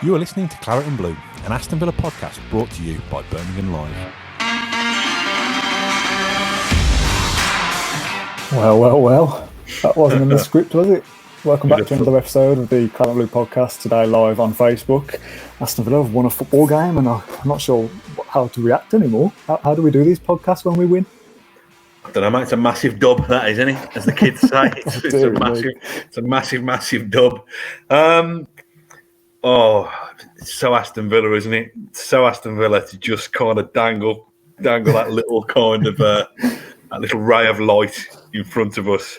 You are listening to Claret and Blue, an Aston Villa podcast brought to you by Birmingham Live. Well. That wasn't in the script, was it? Welcome back to another episode of the Claret and Blue podcast, today live on Facebook. Aston Villa have won a football game and I'm not sure how to react anymore. How do we do these podcasts when we win? I don't know, mate. It's a massive dub, that is, isn't it? As the kids say, it's a massive dub. It's so Aston Villa, isn't it? It's so Aston Villa to just kind of dangle that little kind of that little ray of light in front of us.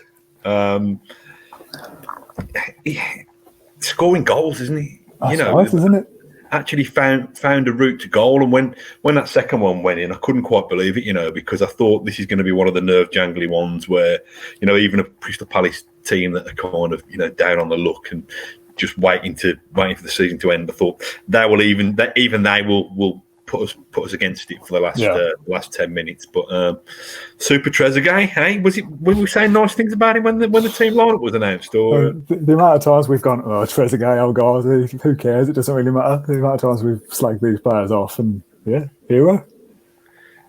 Scoring goals, isn't he? That's nice, isn't it? Actually found a route to goal, and when that second one went in, I couldn't quite believe it, because I thought this is going to be one of the nerve jangly ones where, even a Crystal Palace team that are kind of down on the luck and just waiting for the season to end. I thought they will will put us against it for the last 10 minutes. But Super Trezeguet, hey, were we saying nice things about him when the team lineup was announced? Or the amount of times we've gone, Trezeguet, oh God, who cares? It doesn't really matter. The amount of times we've slagged these players off, and hero.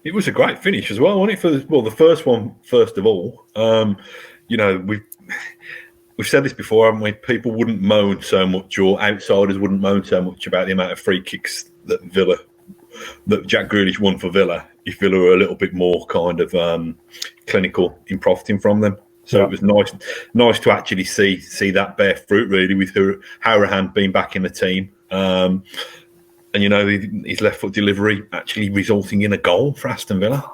It was a great finish as well, wasn't it? The first one, first of all, We've said this before, haven't we? People wouldn't moan so much, or outsiders wouldn't moan so much about the amount of free kicks that Jack Grealish won for Villa if Villa were a little bit more kind of clinical in profiting from them. So It was nice to actually see that bear fruit, really, with Hourihane being back in the team. And his left foot delivery actually resulting in a goal for Aston Villa.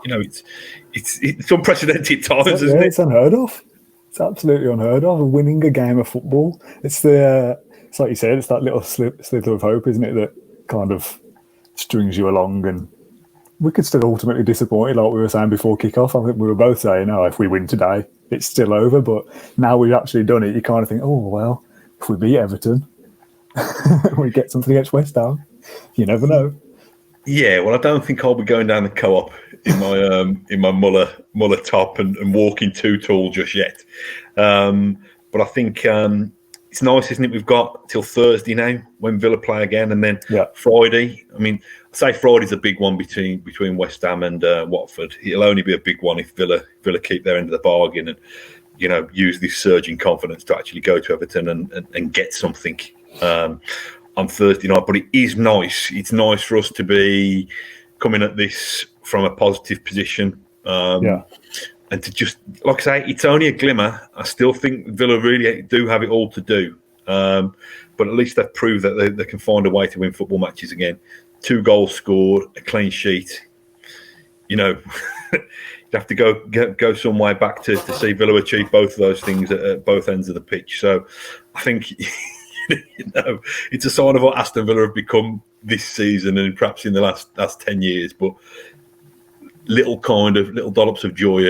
It's unprecedented times, isn't it? It's unheard of. It's absolutely unheard of, winning a game of football. It's like you said, it's that little slither of hope, isn't it, that kind of strings you along. And we could still ultimately disappoint, like we were saying before kick-off. I think we were both saying, if we win today, it's still over. But now we've actually done it, you kind of think, if we beat Everton, we get something against West Ham. You never know. Yeah, well, I don't think I'll be going down the co-op in my Muller top and walking too tall just yet. But I think it's nice, isn't it? We've got till Thursday now when Villa play again, and then Friday. I mean, I say Friday's a big one between West Ham and Watford. It'll only be a big one if Villa keep their end of the bargain and use this surging confidence to actually go to Everton and get something on Thursday night. But it is nice. It's nice for us to be coming at this from a positive position. And to just, like I say, it's only a glimmer. I still think Villa really do have it all to do. But at least they've proved that they can find a way to win football matches again. 2 goals scored, a clean sheet. You have to go some way back to see Villa achieve both of those things at both ends of the pitch. So I think it's a sign of what Aston Villa have become this season and perhaps in the last 10 years. But little dollops of joy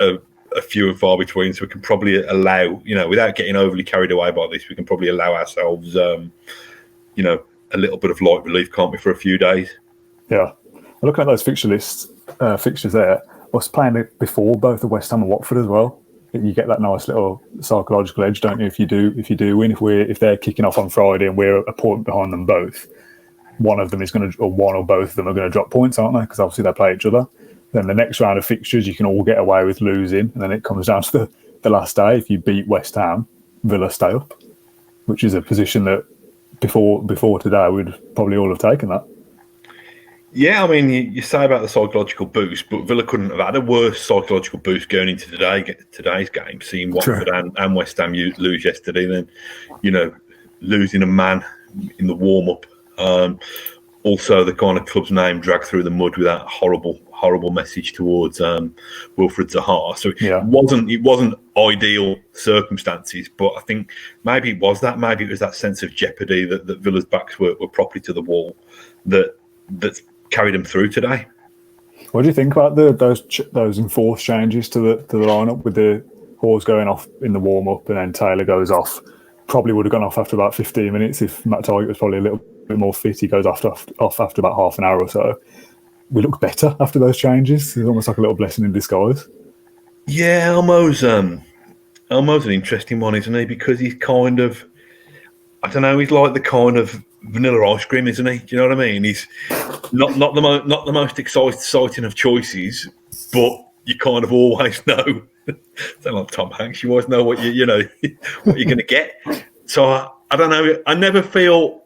are few and far between. So we can probably allow, without getting overly carried away by this, we can probably allow ourselves, a little bit of light relief, can't we, for a few days? Yeah. Looking at those fixtures there, I was playing it before both the West Ham and Watford as well. You get that nice little psychological edge, don't you? If you do win, if they're kicking off on Friday and we're a point behind them both, one of them is going to, or one or both of them are going to drop points, aren't they? Because obviously they play each other. Then the next round of fixtures, you can all get away with losing, and then it comes down to the last day. If you beat West Ham, Villa stay up, which is a position that before today we'd probably all have taken that. Yeah, I mean, you say about the psychological boost, but Villa couldn't have had a worse psychological boost going into today's game, seeing Watford and West Ham lose yesterday, than losing a man in the warm-up. Also, the kind of club's name dragged through the mud with that horrible message towards Wilfried Zaha. So it wasn't ideal circumstances, but I think maybe it was that sense of jeopardy that Villa's backs were properly to the wall that carried them through today. What do you think about those enforced changes to the lineup, with the Hawes going off in the warm up and then Taylor goes off? Probably would have gone off after about 15 minutes if Matt Targett was probably a little bit more fit. He goes off after about half an hour or so. We look better after those changes. It's almost like a little blessing in disguise. Yeah, Elmo's an interesting one, isn't he? Because he's kind of, I don't know. He's like the kind of vanilla ice cream, isn't he? Do you know what I mean? He's not the most exciting of choices, but you kind of always know. Sound like Tom Hanks. You always know what you know what you're going to get. So I don't know. I never feel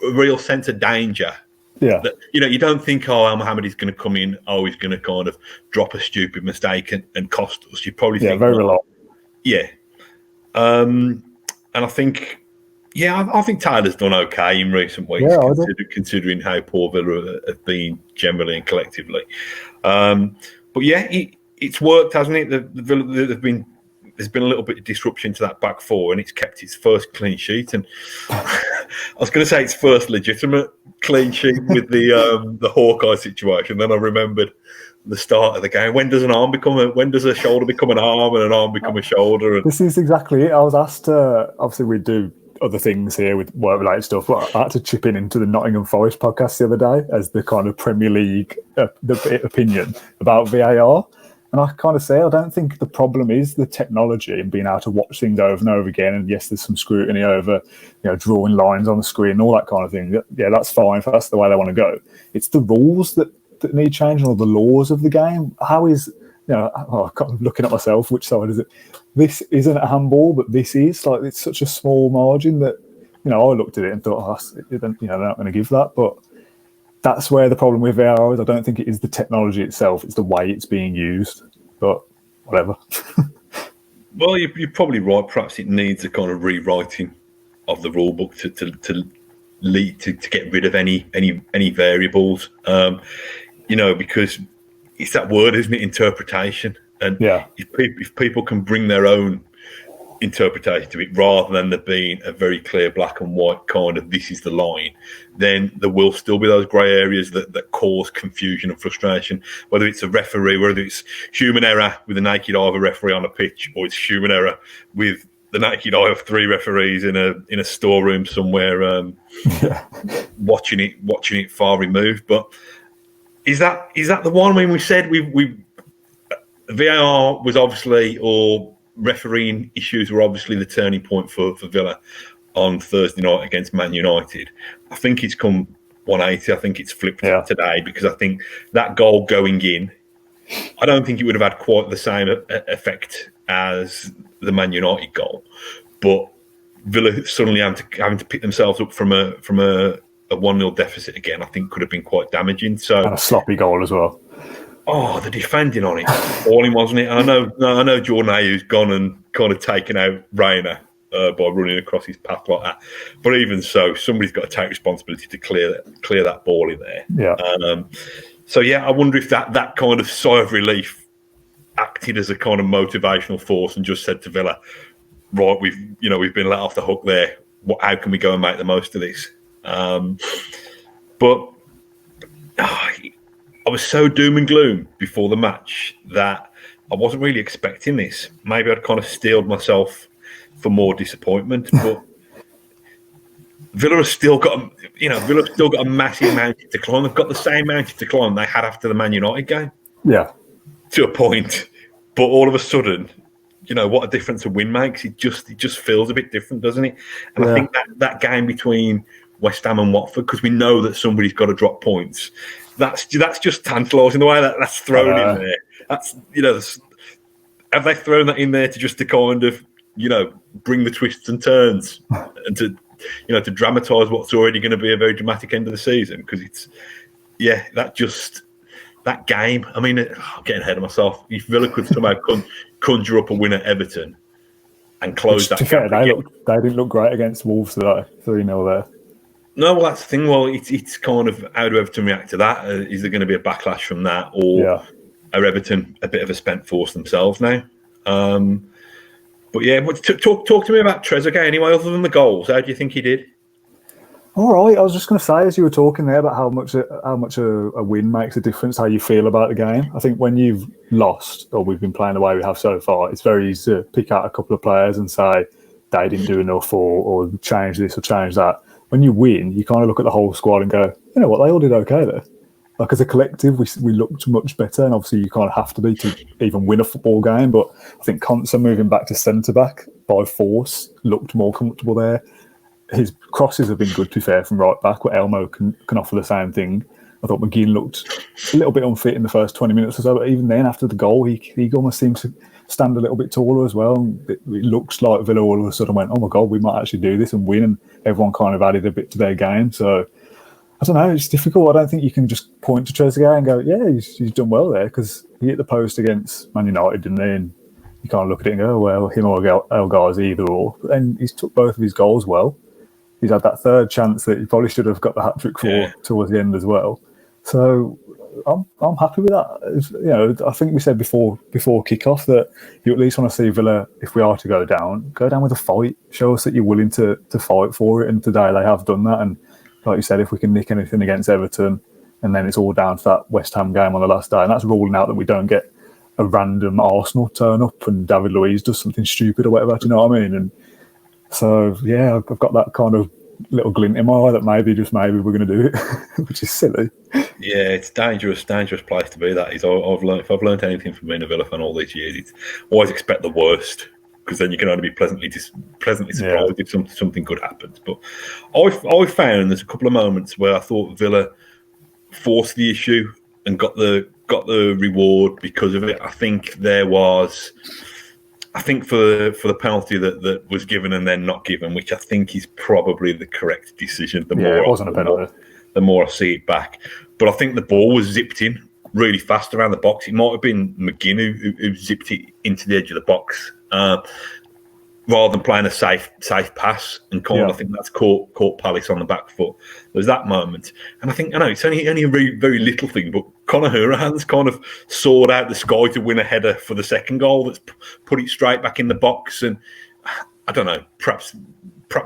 a real sense of danger. Yeah. That, you don't think, Al Mohammed is going to come in. Oh, he's going to kind of drop a stupid mistake and cost us. You probably think, very reliable. Yeah. And I think. Yeah, I think Taylor's done okay in recent weeks, considering how poor Villa have been generally and collectively. But yeah, it's worked, hasn't it? There's been a little bit of disruption to that back four, and it's kept its first clean sheet. And I was going to say its first legitimate clean sheet with the Hawkeye situation. Then I remembered the start of the game. When does a shoulder become an arm, and an arm become a shoulder? And... This is exactly it. I was asked. Obviously, we do other things here with work-related stuff, but I had to chip into the Nottingham Forest podcast the other day as the kind of Premier League opinion about VAR. And I kind of say, I don't think the problem is the technology and being able to watch things over and over again. And yes, there's some scrutiny over, drawing lines on the screen and all that kind of thing. Yeah, that's fine if that's the way they want to go. It's the rules that need changing, or the laws of the game. How is, I'm looking at myself, which side is it? This isn't a handball, but this is. Like, it's such a small margin that, I looked at it and thought, they're not going to give that. But that's where the problem with VAR is. I don't think it is the technology itself; it's the way it's being used. But whatever. Well, you're probably right. Perhaps it needs a kind of rewriting of the rule book to lead to get rid of any variables. Because it's that word, isn't it? Interpretation. And if people can bring their own interpretation to it, rather than there being a very clear black and white kind of this is the line, then there will still be those grey areas that cause confusion and frustration, whether it's a referee, whether it's human error with the naked eye of a referee on a pitch, or it's human error with the naked eye of three referees in a storeroom somewhere, watching it far removed. But is that the one? I mean, we said we VAR was obviously, or refereeing issues were obviously the turning point for Villa on Thursday night against Man United. I think it's come 180. I think it's flipped today, because I think that goal going in, I don't think it would have had quite the same effect as the Man United goal. But Villa suddenly having to pick themselves up from a 1-0 deficit again, I think could have been quite damaging. So, and a sloppy goal as well. Oh, the defending on it, falling, wasn't it? And I know Jordan Ayew's gone and kind of taken out Reina by running across his path like that. But even so, somebody's got to take responsibility to clear that ball in there. Yeah. So I wonder if that kind of sigh of relief acted as a kind of motivational force and just said to Villa, right, we've been let off the hook there. How can we go and make the most of this? I was so doom and gloom before the match that I wasn't really expecting this. Maybe I'd kind of steeled myself for more disappointment, but Villa have still got a massive mountain to climb. They've got the same mountain to climb they had after the Man United game. Yeah, to a point. But all of a sudden, what a difference a win makes. It just feels a bit different, doesn't it? And I think that game between West Ham and Watford, because we know that somebody's got to drop points. That's just tantalising the way that's thrown in there. That's have they thrown that in there to kind of bring the twists and turns and to dramatise what's already going to be a very dramatic end of the season? Because it's that game. I mean, I'm getting ahead of myself. If Villa could somehow conjure up a win at Everton and close that gap, they didn't look great against Wolves today. 3-0 there. No, well, that's the thing. Well, it's kind of how do Everton react to that? Is there going to be a backlash from that, or are Everton a bit of a spent force themselves now? Talk to me about Trezeguet anyway. Other than the goals, how do you think he did? All right, I was just going to say, as you were talking there about how much a win makes a difference, how you feel about the game. I think when you've lost, or we've been playing the way we have so far, it's very easy to pick out a couple of players and say they didn't do enough, or change this or change that. When you win, you kind of look at the whole squad and go, you know what, they all did okay there. Like, as a collective, we looked much better, and obviously you kind of have to be to even win a football game. But I think Konsa moving back to centre back by force looked more comfortable there. his crosses have been good, to be fair, from right back, where Elmo can offer the same thing. I thought McGinn looked a little bit unfit in the first 20 minutes or so, but even then, after the goal, he almost seemed to stand a little bit taller as well. It looks like Villa all of a sudden went, oh my God, we might actually do this and win, and everyone kind of added a bit to their game. So, I don't know, it's difficult. I don't think you can just point to Trezeguet and go, yeah, he's done well there, because he hit the post against Man United, didn't he? And you can't look at it and go, oh, well, him or El Ghazi, either or. But then he's took both of his goals well. He's had that third chance that he probably should have got the hat-trick for towards the end as well. So I'm happy with that. I think we said before kick-off that you at least want to see Villa, if we are to go down with a fight. Show us that you're willing to fight for it, and today they have done that. And like you said, if we can nick anything against Everton, and then it's all down to that West Ham game on the last day, and that's ruling out that we don't get a random Arsenal turn up and David Luiz does something stupid or whatever, do you know what I mean? And so, yeah, I've got that kind of little glint in my eye that maybe we're going to do it, which is silly. Yeah, it's dangerous place to be. That is, if I've learned anything from being a Villa fan all these years, it's always expect the worst, because then you can only be pleasantly surprised if something good happens. But I found there's a couple of moments where I thought Villa forced the issue and got the reward because of it. I think for the penalty that was given and then not given, which I think is probably the correct decision. It wasn't a penalty. The more I see it back. But I think the ball was zipped in really fast around the box. It might have been McGinn who zipped it into the edge of the box, rather than playing a safe pass. And I think that's caught Palace on the back foot. There's that moment. And I think, I know it's only a very, very little thing, but Conor Hourihan's kind of soared out the sky to win a header for the second goal that's put it straight back in the box. And I don't know, perhaps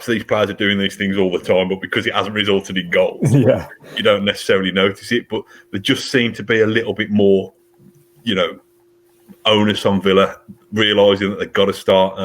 these players are doing these things all the time, but because it hasn't resulted in goals, you don't necessarily notice it. But there just seemed to be a little bit more, onus on Villa, realising that they've got to start,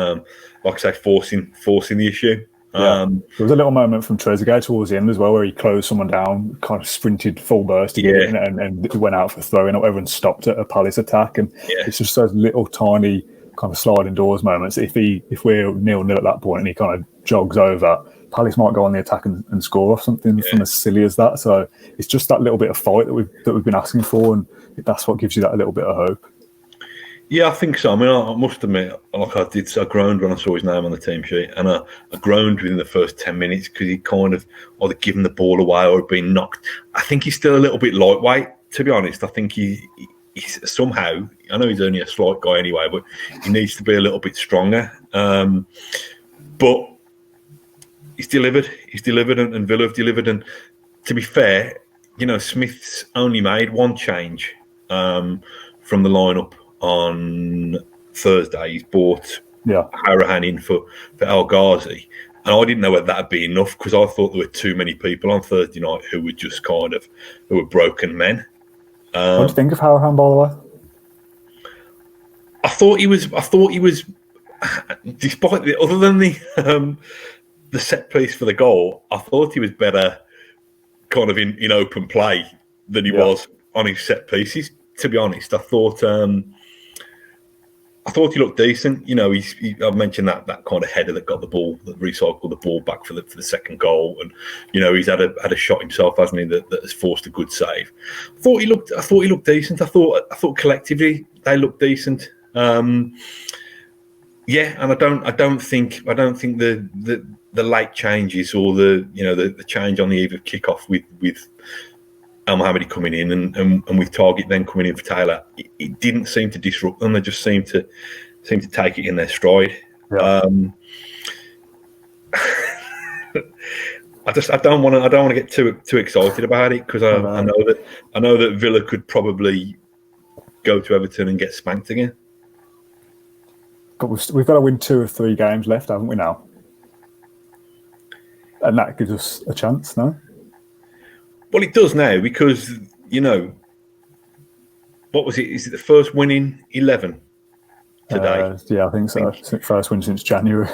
like I say, forcing the issue. There was a little moment from Trezeguet towards the end as well, where he closed someone down, kind of sprinted full burst to get in, and went out for throwing, or everyone stopped at a Palace attack. And it's just those little tiny kind of sliding doors moments. If we're 0-0 at that point and he kind of jogs over, Palace might go on the attack and score off something from as silly as that. So it's just that little bit of fight that we've been asking for, and that's what gives you that little bit of hope. Yeah, I think so. I mean, I must admit, like I groaned when I saw his name on the team sheet, and I groaned within the first 10 minutes because he kind of either given the ball away or been knocked. I think he's still a little bit lightweight, to be honest. I think he's somehow, I know he's only a slight guy anyway, but he needs to be a little bit stronger. But he's delivered, and Villa have delivered. And to be fair, Smith's only made one change from the lineup on Thursday. He's bought Hourihan in for El Ghazi, and I didn't know whether that'd be enough, because I thought there were too many people on Thursday night who were broken men. What do you think of Hourihan, by the way? I thought he was, despite other than the set piece for the goal, I thought he was better kind of in open play than he was on his set pieces. To be honest, I thought he looked decent. I've mentioned that kind of header that got the ball, that recycled the ball back for the second goal, and he's had a shot himself, hasn't he? That has forced a good save. I thought he looked decent. I thought collectively they looked decent. And I don't think the late changes or the change on the eve of kickoff with El Mohammadi coming in and with Target then coming in for Taylor, it didn't seem to disrupt them. They just seemed to take it in their stride. Yeah. I don't want to get too excited about it, because I know that Villa could probably go to Everton and get spanked again. But we've got to win 2 of 3 games left, haven't we now? And that gives us a chance, no? Well, it does now, because what was it? Is it the first win in 11 today? I think so. First win since January.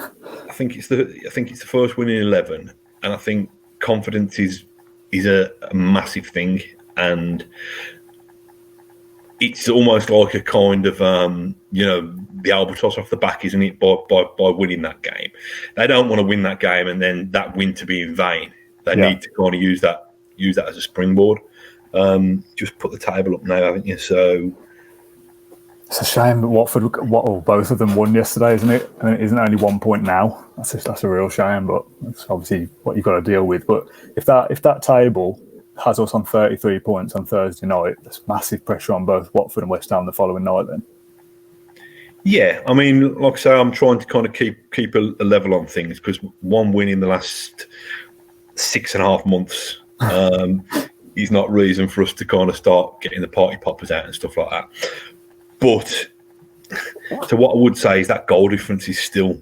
I think it's the first win in 11, and I think confidence is a massive thing. And it's almost like a kind of the albatross off the back, isn't it? By winning that game, they don't want to win that game and then that win to be in vain. They need to kind of use that as a springboard. Just put the table up now, haven't you? So it's a shame that Watford, both of them won yesterday, isn't it? And it isn't only 1 point now. That's a real shame, but that's obviously what you've got to deal with. But if that table has us on 33 points on Thursday night, there's massive pressure on both Watford and West Ham the following night then. Yeah, I mean, like I say, I'm trying to kind of keep a level on things, because one win in the last 6.5 months is not reason for us to kind of start getting the party poppers out and stuff like that. But so what I would say is that goal difference is still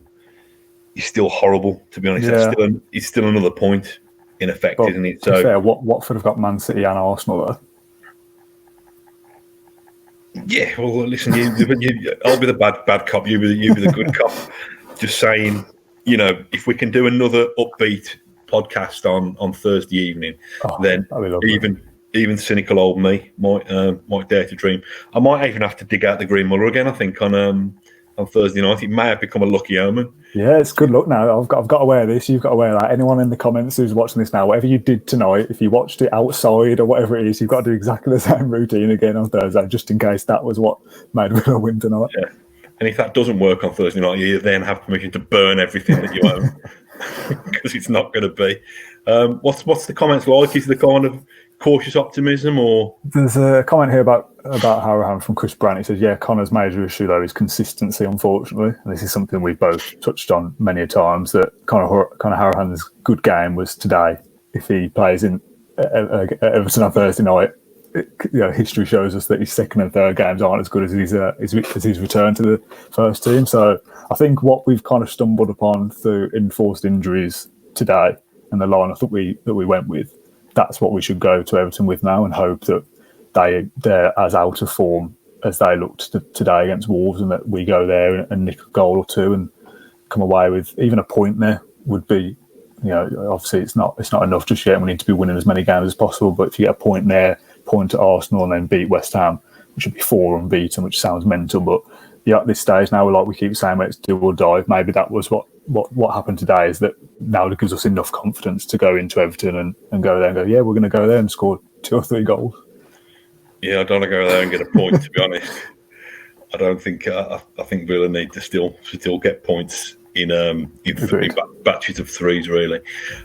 horrible, to be honest. Yeah. It's still another point in effect, but isn't it? So fair, Watford have got Man City and Arsenal though. Yeah, well, listen, I'll be the bad cop. You be the good cop. Just saying, if we can do another upbeat podcast on Thursday evening, then even cynical old me might dare to dream. I might even have to dig out the Green Muller again, I think, on Thursday night. It may have become a lucky omen. Yeah, it's good luck now. I've got to wear this. You've got to wear that. Anyone in the comments who's watching this now, whatever you did tonight, if you watched it outside or whatever it is, you've got to do exactly the same routine again on Thursday, just in case that was what made Villa win tonight. Yeah. And if that doesn't work on Thursday night, you then have permission to burn everything that you own, because it's not going to be. What's the comments like? Is the kind of cautious optimism, or there's a comment here about Harahan from Chris Brandt. He says, "Yeah, Connor's major issue though is consistency, unfortunately, and this is something we've both touched on many a times. That Connor Harahan's good game was today. If he plays in Everton on Thursday night, history shows us that his second and third games aren't as good as his return to the first team. So I think what we've kind of stumbled upon through enforced injuries today and the lineup that we went with, that's what we should go to Everton with now, and hope that they're as out of form as they looked today against Wolves, and that we go there and nick a goal or two and come away with even a point. There would be, obviously it's not enough just yet, and we need to be winning as many games as possible. But if you get a point there, point at Arsenal, and then beat West Ham, which would be 4 unbeaten, which sounds mental. But at this stage now, we keep saying it's do or die. Maybe that was what happened today, is that now it gives us enough confidence to go into Everton and go there and go, yeah, we're going to go there and score 2 or 3 goals. Yeah, I don't want to go there and get a point, to be honest. I don't think I think Villa need to still get points in batches of 3s, really.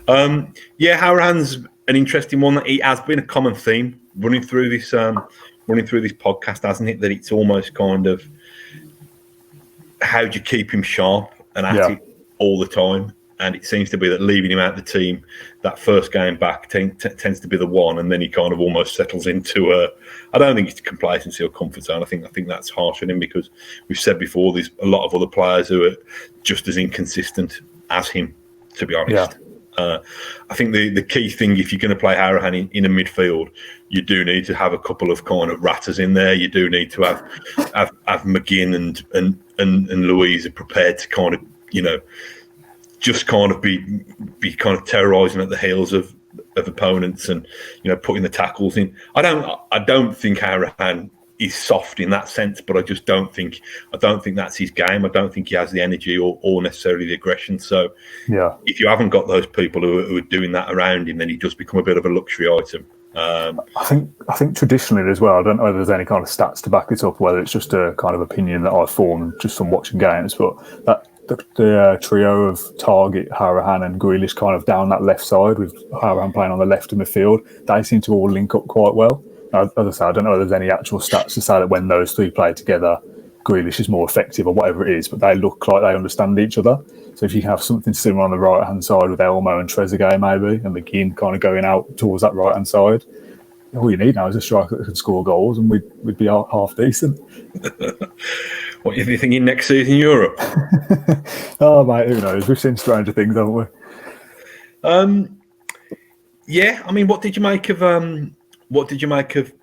Harahan's an interesting one. It has been a common theme running through this podcast, hasn't it? That it's almost kind of, how do you keep him sharp and at it all the time? And it seems to be that leaving him out of the team, that first game back tends to be the one, and then he kind of almost settles into I don't think it's complacency or comfort zone. I think that's harsh on him, because we've said before, there's a lot of other players who are just as inconsistent as him, to be honest. Yeah. I think the key thing, if you're going to play Harahan in a midfield, you do need to have a couple of kind of ratters in there. You do need to have McGinn and Louise are prepared to kind of, just kind of be kind of terrorising at the heels of opponents, and putting the tackles in. I don't think Harahan is soft in that sense, but I don't think that's his game. I don't think he has the energy or necessarily the aggression. So if you haven't got those people who are doing that around him, then he does become a bit of a luxury item. I think traditionally as well, I don't know whether there's any kind of stats to back this up, whether it's just a kind of opinion that I've formed just from watching games, but that the trio of Target, Harahan and Grealish kind of down that left side, with Harahan playing on the left in the field, they seem to all link up quite well. As I say, I don't know if there's any actual stats to say that when those 3 play together, Grealish is more effective or whatever it is, but they look like they understand each other. So if you have something similar on the right-hand side with Elmo and Trezeguet maybe, and McGinn kind of going out towards that right-hand side, all you need now is a striker that can score goals, and we'd be half decent. What are you thinking next season, Europe? Oh, mate, who knows? We've seen stranger things, haven't we? I mean, what did you make of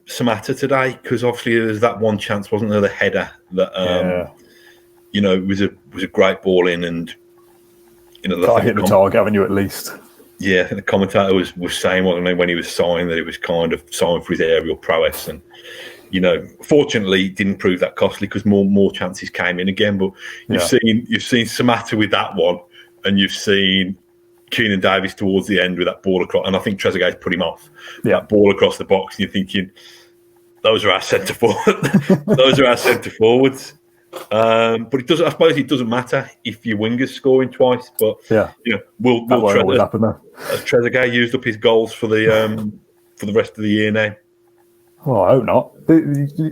Samatta today? Because obviously there's that one chance, wasn't there, the header that it was a great ball in, and I hit the target, haven't you, at least? Yeah, I think the commentator was saying, wasn't he, when he was signed, that it was kind of signed for his aerial prowess, and Fortunately, it didn't prove that costly because more chances came in again. But you've seen Samatta with that one, and you've seen Keenan Davis towards the end with that ball across, and I think Trezeguet's put him off. Yeah. That ball across the box, and you're thinking, those are our centre forwards. But it doesn't. I suppose it doesn't matter if your wingers scoring twice. But will Trezeguet used up his goals for the rest of the year now? Well, I hope not.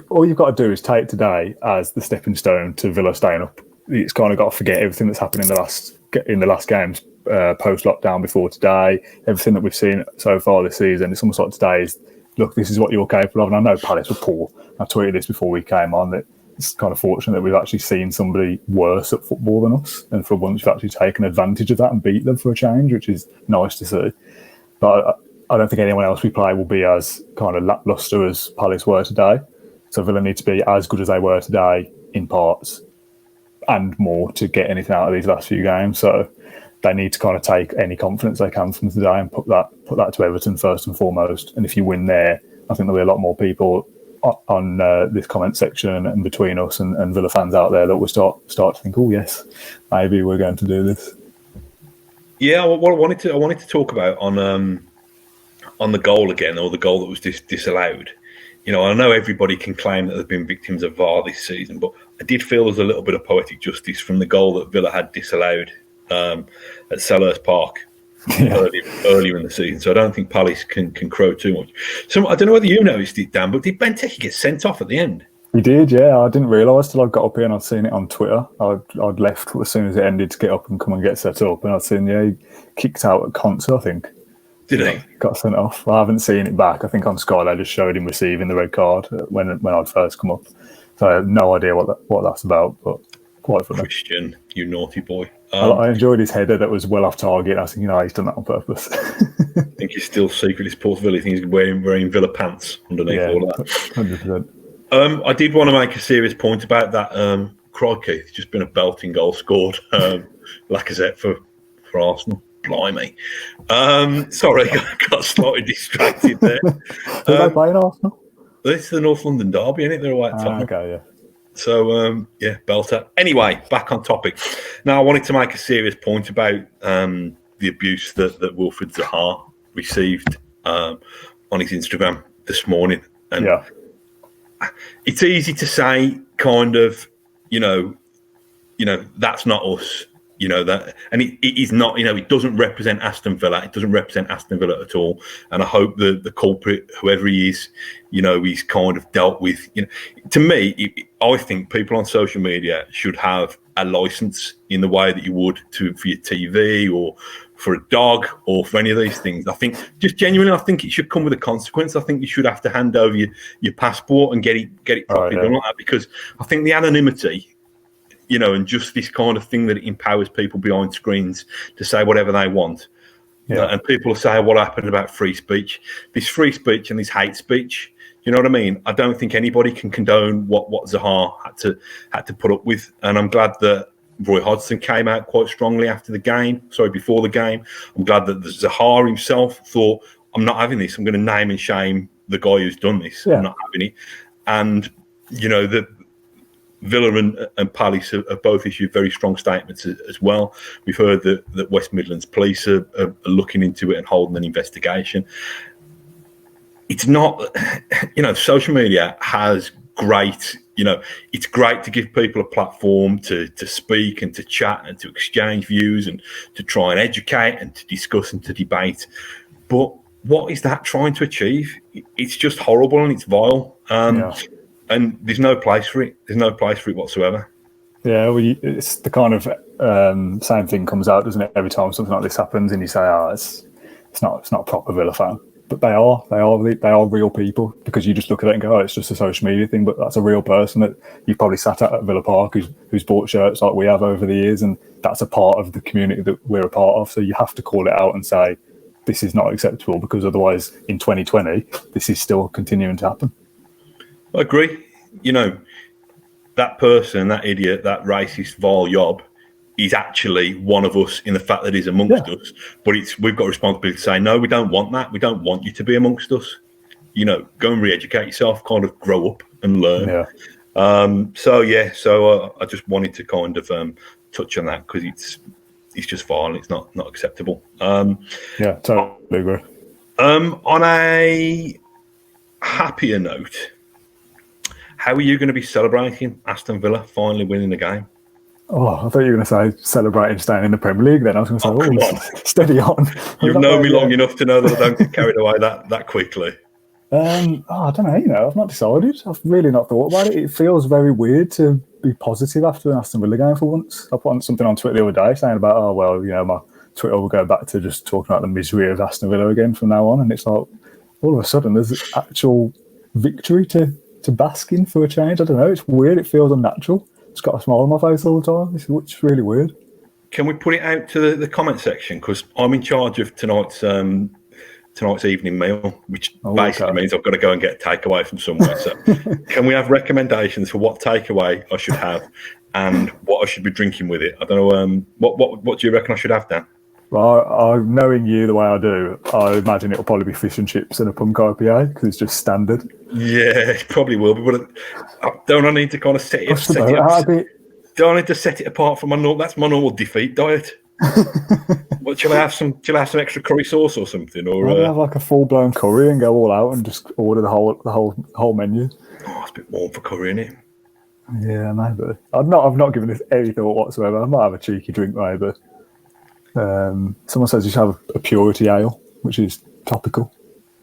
All you've got to do is take today as the stepping stone to Villa staying up. It's kind of got to forget everything that's happened in the last games, post lockdown, before today. Everything that we've seen so far this season. It's almost like today is, look, this is what you're capable of. And I know Palace were poor. I tweeted this before we came on, that it's kind of fortunate that we've actually seen somebody worse at football than us, and for once we've actually taken advantage of that and beat them for a change, which is nice to see. But I don't think anyone else we play will be as kind of lacklustre as Palace were today. So Villa need to be as good as they were today in parts and more to get anything out of these last few games. So they need to kind of take any confidence they can from today and put that to Everton first and foremost. And if you win there, I think there'll be a lot more people on this comment section and between us and Villa fans out there that will start to think, oh yes, maybe we're going to do this. Yeah, what I wanted to talk about on the goal again, or the goal that was disallowed. I know everybody can claim that they've been victims of VAR this season, but I did feel there's a little bit of poetic justice from the goal that Villa had disallowed at Selhurst Park earlier in the season. So I don't think Palace can crow too much. So I don't know whether you noticed it, Dan, but did Benteke get sent off at the end? He did, yeah. I didn't realise till I got up here and I'd seen it on Twitter. I'd left as soon as it ended to get up and come and get set up, and I'd seen, he kicked out at concert, I think. Did he? Got sent off. I haven't seen it back. I think on Sky they just showed him receiving the red card when I'd first come up. So I have no idea what that's about, but quite funny. Christian, you naughty boy. I enjoyed his header that was well off target. I was thinking, he's done that on purpose. I think he's still secretly supports Villa. I think he's wearing Villa pants underneath all that. 100%. I did want to make a serious point about that. Crikey, it's just been a belting goal scored. Lacazette for Arsenal. Blimey. Sorry, I got slightly distracted there. Do they play in Arsenal? This is the North London derby, isn't it? They're away at Tottenham. Okay, yeah. So, belter. Anyway, back on topic. Now, I wanted to make a serious point about the abuse that Wilfried Zaha received on his Instagram this morning. And it's easy to say, kind of, that's not us. That, and it is not. It doesn't represent Aston Villa. It doesn't represent Aston Villa at all. And I hope the culprit, whoever he is, he's kind of dealt with. To me, I think people on social media should have a license in the way that you would for your TV or for a dog or for any of these things. I think just genuinely, I think it should come with a consequence. I think you should have to hand over your passport and get it properly done like that, because I think the anonymity. And just this kind of thing that it empowers people behind screens to say whatever they want. Yeah. And people say, what happened about free speech? This free speech and this hate speech, you know what I mean? I don't think anybody can condone what Zaha had to put up with. And I'm glad that Roy Hodgson came out quite strongly before the game. I'm glad that the Zaha himself thought, I'm not having this. I'm going to name and shame the guy who's done this. Yeah. I'm not having it. And, Villa and Palace have both issued very strong statements as well. We've heard that West Midlands police are looking into it and holding an investigation. It's not, social media has great, it's great to give people a platform to speak and to chat and to exchange views and to try and educate and to discuss and to debate. But what is that trying to achieve? It's just horrible and it's vile. And there's no place for it. There's no place for it whatsoever. Yeah, it's the kind of same thing comes out, doesn't it? Every time something like this happens, and you say, it's not a proper Villa fan, but they are real people, because you just look at it and go, it's just a social media thing, but that's a real person that you've probably sat at Villa Park who's bought shirts like we have over the years, and that's a part of the community that we're a part of. So you have to call it out and say, this is not acceptable, because otherwise, in 2020, this is still continuing to happen. I agree. That person, that idiot, that racist, vile yob is actually one of us in the fact that he's amongst us. But we've got a responsibility to say, no, we don't want that. We don't want you to be amongst us. go and re-educate yourself, kind of grow up and learn. Yeah. So I just wanted to kind of touch on that because it's just vile. It's not acceptable. Yeah, totally agree. On a happier note, how are you going to be celebrating Aston Villa finally winning the game? Oh, I thought you were going to say celebrating staying in the Premier League then. I was going to say, come on. Steady on. You've known me long enough to know that I don't get carried away that quickly. I don't know, I've not decided. I've really not thought about it. It feels very weird to be positive after an Aston Villa game for once. I put something on Twitter the other day saying about, my Twitter will go back to just talking about the misery of Aston Villa again from now on. And it's like, all of a sudden, there's actual victory to bask in for a change. I don't know, it's weird. It feels unnatural. It's got a smile on my face all the time. It's really weird. Can we put it out to the comment section? Because I'm in charge of tonight's evening meal, which basically means I've got to go and get a takeaway from somewhere. So can we have recommendations for what takeaway I should have and what I should be drinking with it? I don't know. What do you reckon I should have, Dan? Well, knowing you the way I do, I imagine it'll probably be fish and chips and a punk IPA because it's just standard. Yeah, it probably will be. But don't I need to kind of set it up? Don't I need to set it apart from my normal? That's my normal defeat diet. What shall I have? Some extra curry sauce or something? Or I'd have like a full blown curry and go all out and just order the whole menu. Oh, it's a bit warm for curry, isn't it? Yeah, maybe. I've not given this any thought whatsoever. I might have a cheeky drink, maybe. Someone says you should have a purity ale, which is topical.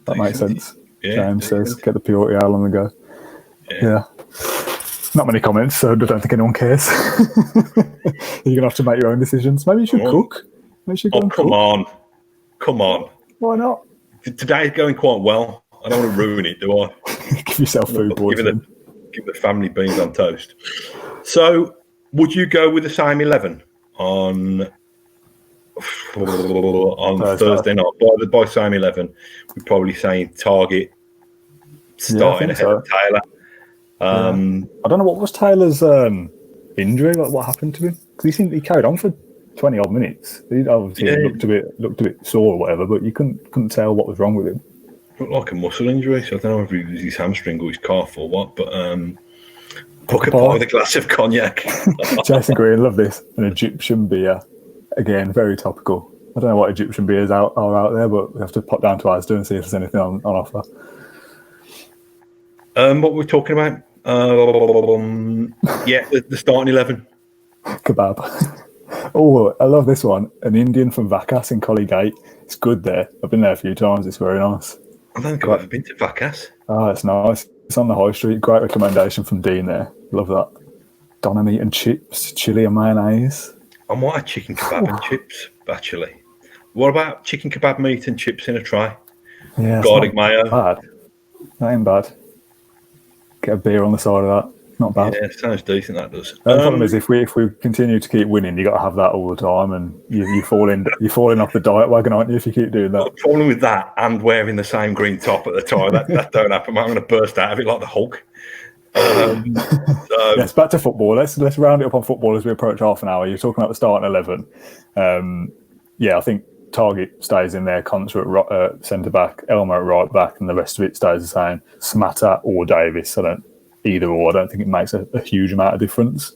That makes sense. Yeah, James says get the purity ale on the go. Yeah. Not many comments, so I don't think anyone cares. You're gonna have to make your own decisions. Maybe you should cook. Maybe you should go come on. Why not? Today's going quite well. I don't want to ruin it, do I? Give yourself food poisoning. Give the family beans on toast. So, would you go with the same 11 on Thursday night? By same 11, we're probably saying Target starting ahead of Taylor. I don't know what was Taylor's injury. Like what happened to him? Because he carried on for 20 odd minutes. He obviously looked a bit sore or whatever, but you couldn't tell what was wrong with him. Looked like a muscle injury, so I don't know if it was his hamstring or his calf or what. But book a pie with a glass of cognac. Jason Green, love this. An Egyptian beer, again very topical. I don't know what Egyptian beers are out there, but we have to pop down to Asda and see if there's anything on offer. What were we talking about? The starting 11. Kebab. Oh, I love this one. An Indian from Vacas in Colleygate. It's good there. I've been there a few times. It's very nice. I don't think I've ever been to Vacas. Oh, it's nice. It's on the high street. Great recommendation from Dean there. Love that. Doner meat and chips, chili and mayonnaise. I might have chicken kebab and chips, actually. What about chicken kebab meat and chips in a tray? Yeah, garlic mayo. Bad. That ain't bad. Get a beer on the side of that. Not bad. Yeah, sounds decent. That does. The problem is if we continue to keep winning, you got to have that all the time, and you're falling off the diet wagon, aren't you? If you keep doing that. The problem with that and wearing the same green top at the time, that don't happen. I'm going to burst out of it like the Hulk. Yes, back to football. Let's round it up on football as we approach half an hour. You're talking about the starting 11. I think Target stays in there, Contra at centre back, Elmer at right back, and the rest of it stays the same. Smatter or Davis. I don't think it makes a huge amount of difference.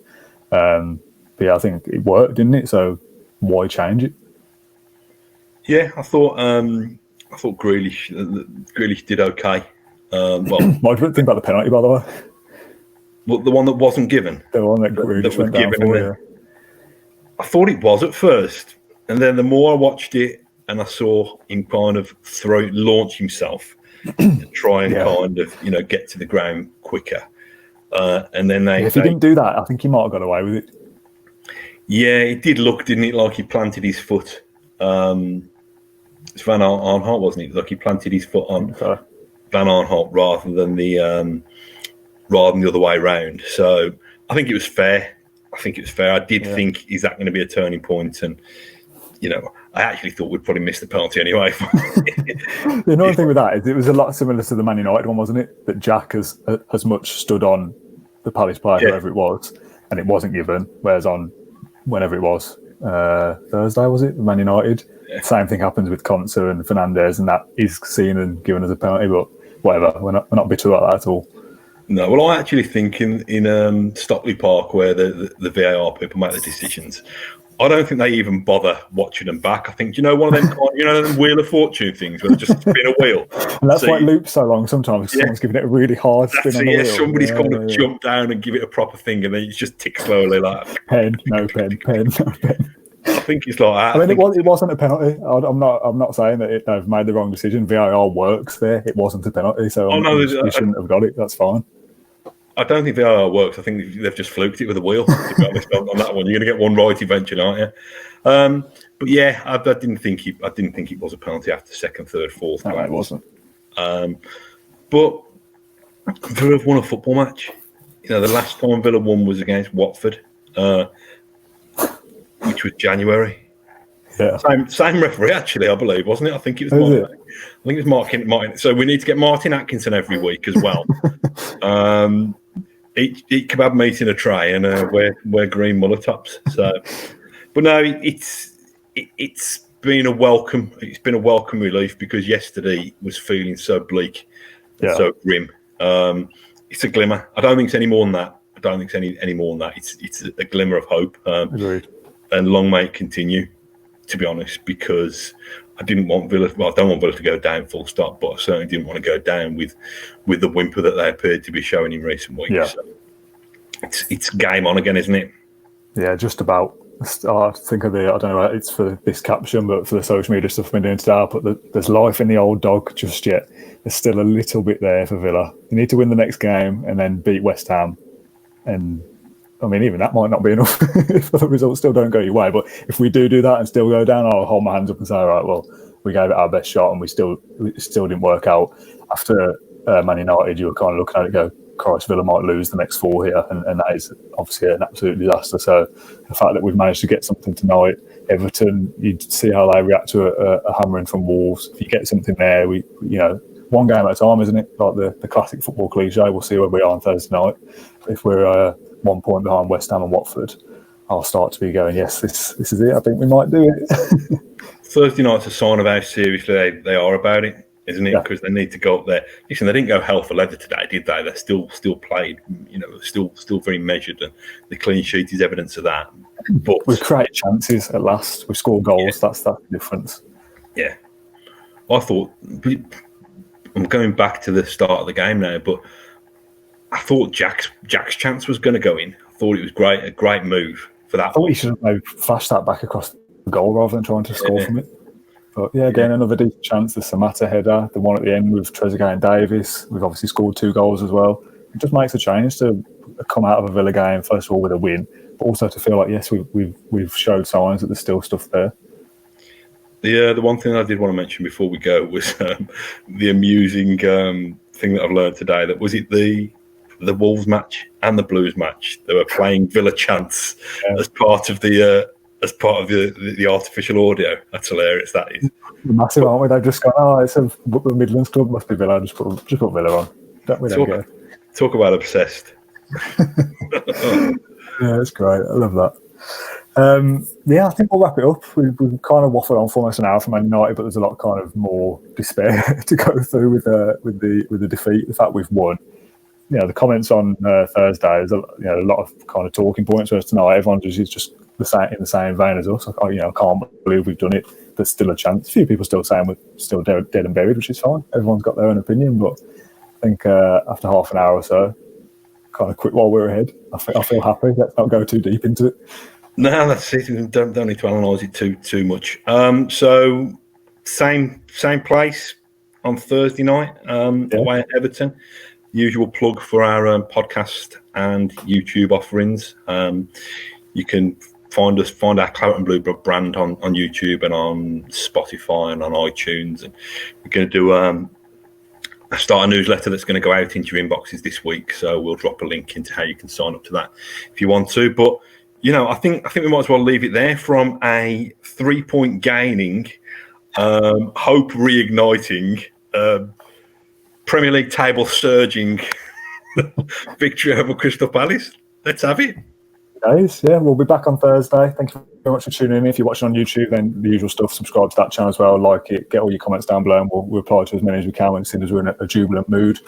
But I think it worked, didn't it? So why change it? Yeah, I thought Grealish did okay. What do you think about the penalty, by the way? Well, the one that wasn't given. The one that Grealish went down for. I thought it was at first. And then the more I watched it and I saw him kind of launch himself to try and kind of, get to the ground quicker. And then if he didn't do that, I think he might have got away with it. Yeah, it did look, didn't it, like he planted his foot. It's Van Aanholt, wasn't it? Like he planted his foot on Van Aanholt rather than the other way around. So I think it was fair. I did think, is that going to be a turning point? And I actually thought we'd probably miss the penalty anyway. The annoying thing with that is it was a lot similar to the Man United one, wasn't it? That Jack has much stood on the Palace player, whoever it was, and it wasn't given. Whereas on whenever it was, Thursday, was it? Man United. Yeah. Same thing happens with Konsa and Fernandes, and that is seen and given as a penalty. But whatever. We're not bitter about that at all. No, well, I actually think in Stockley Park, where the VAR people make the decisions, I don't think they even bother watching them back. I think, one of them, them Wheel of Fortune things where they just spin a wheel. And that's why it loops so long sometimes. Yeah. Someone's giving it a really hard spin on the wheel. Somebody's kind of jump down and give it a proper thing, and then it just ticks slowly like pen, no pen. I think it's like that. I mean, it wasn't a penalty. I'm not saying that they've made the wrong decision. VAR works there. It wasn't a penalty, so you shouldn't have got it. That's fine. I don't think VAR works. I think they've just fluked it with a wheel. To be honest, on that one, you're going to get one right eventually, aren't you? But yeah, I didn't think it was a penalty after second, third, fourth. No, it wasn't. But Villa have won a football match. The last time Villa won was against Watford, which was January. Yeah. Same referee, actually, I believe, wasn't it? I think it was Martin. I think it was Martin. So we need to get Martin Atkinson every week as well. Eat kebab meat in a tray and wear green mullet tops. So, but no, it's been a welcome. It's been a welcome relief because yesterday was feeling so bleak, so grim. It's a glimmer. I don't think it's any more than that. It's a glimmer of hope. Agreed. And long may it continue. To be honest, because I didn't want Villa. Well, I don't want Villa to go down full stop, but I certainly didn't want to go down with the whimper that they appeared to be showing in recent weeks. Yeah. So it's game on again, isn't it? Yeah, just about. I think of I don't know. It's for this caption, but for the social media stuff I've been doing today, I put there's life in the old dog just yet. There's still a little bit there for Villa. You need to win the next game and then beat West Ham, and. I mean, even that might not be enough if the results still don't go your way. But if we do that and still go down, I'll hold my hands up and say, all right, well, we gave it our best shot and it still didn't work out. After Man United, you were kind of looking at it and go, Christ, Villa might lose the next 4 here. And that is obviously an absolute disaster. So the fact that we've managed to get something tonight, Everton, you'd see how they react to a hammering from Wolves. If you get something there, one game at a time, isn't it? Like the classic football cliche. We'll see where we are on Thursday night. If we're 1 point behind West Ham and Watford, I'll start to be going, yes, this is it. I think we might do it. Thursday night's a sign of how seriously they are about it, isn't it? Because they need to go up there. Listen, they didn't go hell for leather today, did they? They still played, still very measured, and the clean sheet is evidence of that. But we've created chances at last. We've scored goals. Yeah. That's the difference. Yeah, I thought. I'm going back to the start of the game now, but I thought Jack's chance was going to go in. I thought it was a great move for that. I thought he should have maybe flashed that back across the goal rather than trying to score from it. But again, another decent chance. The Samatta header, the one at the end with Trezeguet and Davis. We've obviously scored 2 goals as well. It just makes a change to come out of a Villa game, first of all, with a win, but also to feel like, yes, we've showed signs that there's still stuff there. The one thing I did want to mention before we go was the amusing thing that I've learned today. That was it the Wolves match and the Blues match. They were playing Villa chants as part of the artificial audio. That's hilarious. That is massive, aren't we? They've just gone, it's a Midlands club, must be Villa. Just put Villa on. Talk about obsessed. Yeah, it's great. I love that. I think we'll wrap it up. We've kind of waffled on for almost an hour from Man United, but there's a lot kind of more despair to go through with the defeat. The fact we've won. The comments on Thursday, there's a lot of kind of talking points for us tonight. Everyone's just in the same vein as us. I can't believe we've done it. There's still a chance. A few people still saying we're still dead and buried, which is fine. Everyone's got their own opinion, but I think after half an hour or so, kind of quit while we're ahead. I feel happy. Let's not go too deep into it. No, that's it. Don't need to analyse it too much. So same place on Thursday night away at Everton. Usual plug for our podcast and YouTube offerings. You can find our Claret and Blue brand on YouTube and on Spotify and on iTunes. And we're going to do start a newsletter that's going to go out into your inboxes this week. So we'll drop a link into how you can sign up to that if you want to. But I think we might as well leave it there from a 3-point gaining, hope reigniting, Premier League table surging victory over Crystal Palace. Let's have it. days. Yeah, we'll be back on Thursday. Thank you very much for tuning in. If you're watching on YouTube, then the usual stuff, subscribe to that channel as well, like it, get all your comments down below, and we'll reply to as many as we can as soon as we're in a jubilant mood.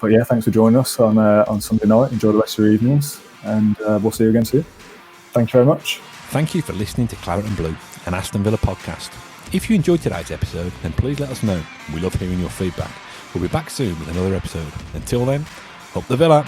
But yeah, thanks for joining us on Sunday night. Enjoy the rest of your evenings, and we'll see you again soon. Thank you very much. Thank you for listening to Claret and Blue, an Aston Villa podcast. If you enjoyed today's episode, then please let us know. We love hearing your feedback. We'll be back soon with another episode. Until then, up the Villa.